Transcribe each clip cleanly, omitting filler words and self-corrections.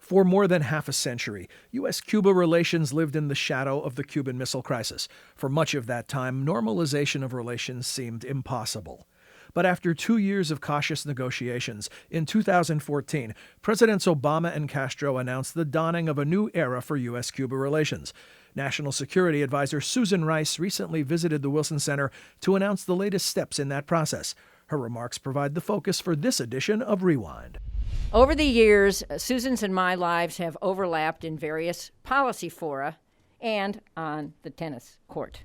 For more than half a century, US-Cuba relations lived in the shadow of the Cuban Missile Crisis. For much of that time, normalization of relations seemed impossible. But after 2 years of cautious negotiations, in 2014, Presidents Obama and Castro announced the dawning of a new era for US-Cuba relations. National Security Advisor Susan Rice recently visited the Wilson Center to announce the latest steps in that process. Her remarks provide the focus for this edition of Rewind. Over the years, Susan's and my lives have overlapped in various policy fora and on the tennis court.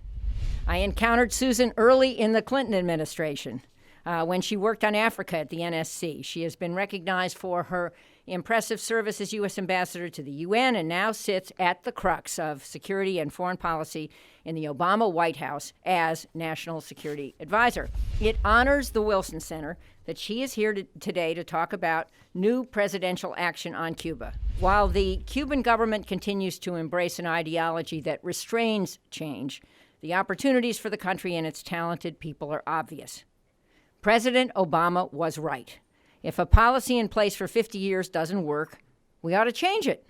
I encountered Susan early in the Clinton administration when she worked on Africa at the NSC. She has been recognized for her impressive service as U.S. ambassador to the UN and now sits at the crux of security and foreign policy in the Obama White House as National Security Advisor. It honors the Wilson Center that she is here today to talk about new presidential action on Cuba. While the Cuban government continues to embrace an ideology that restrains change, the opportunities for the country and its talented people are obvious. President Obama was right. If a policy in place for 50 years doesn't work, we ought to change it.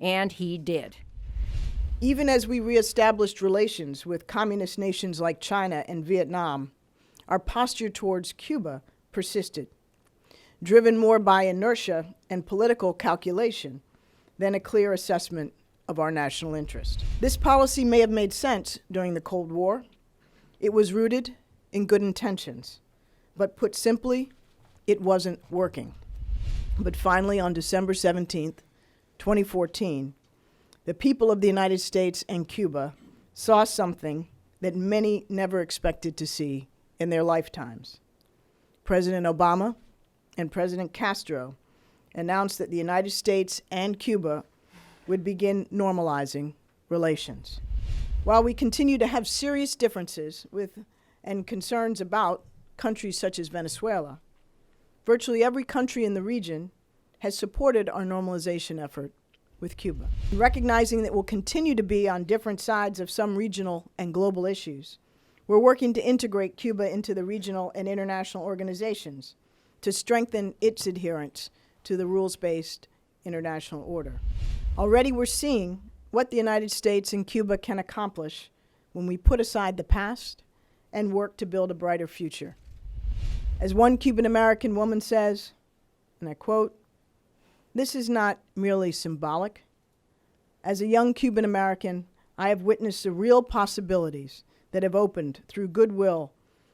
And he did. Even as we reestablished relations with communist nations like China and Vietnam, our posture towards Cuba persisted, driven more by inertia and political calculation than a clear assessment of our national interest. This policy may have made sense during the Cold War. It was rooted in good intentions, but put simply, it wasn't working. But finally, on December 17th, 2014, the people of the United States and Cuba saw something that many never expected to see in their lifetimes. President Obama and President Castro announced that the United States and Cuba would begin normalizing relations. While we continue to have serious differences with and concerns about countries such as Venezuela, virtually every country in the region has supported our normalization effort with Cuba. Recognizing that we'll continue to be on different sides of some regional and global issues, we're working to integrate Cuba into the regional and international organizations to strengthen its adherence to the rules-based international order. Already we're seeing what the United States and Cuba can accomplish when we put aside the past and work to build a brighter future. As one Cuban-American woman says, and I quote, "This is not merely symbolic. As a young Cuban-American, I have witnessed the real possibilities that have opened through goodwill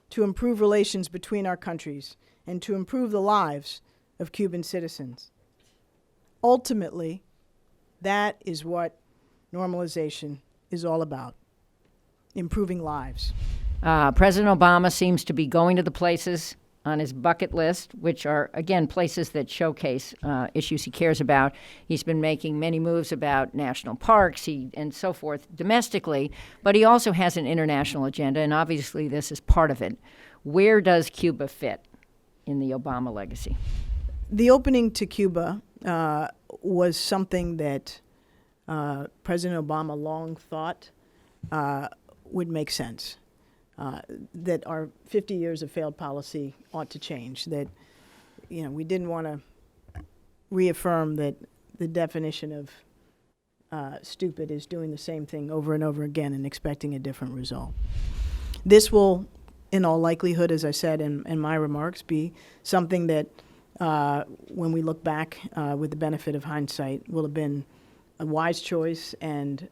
to improve relations between our countries and to improve the lives of Cuban citizens." Ultimately, that is what normalization is all about, improving lives. President Obama seems to be going to the places on his bucket list, which are, again, places that showcase issues he cares about. He's been making many moves about national parks and so forth domestically, but he also has an international agenda, and obviously this is part of it. Where does Cuba fit in the Obama legacy? The opening to Cuba was something that President Obama long thought would make sense. That our 50 years of failed policy ought to change, that, we didn't want to reaffirm that the definition of stupid is doing the same thing over and over again and expecting a different result. This will, in all likelihood, as I said in my remarks, be something that when we look back with the benefit of hindsight will have been a wise choice and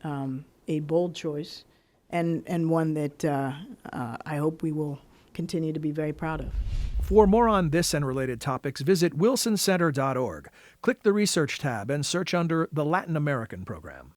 a bold choice, and one that I hope we will continue to be very proud of. For more on this and related topics, visit wilsoncenter.org. Click the Research tab and search under the Latin American Program.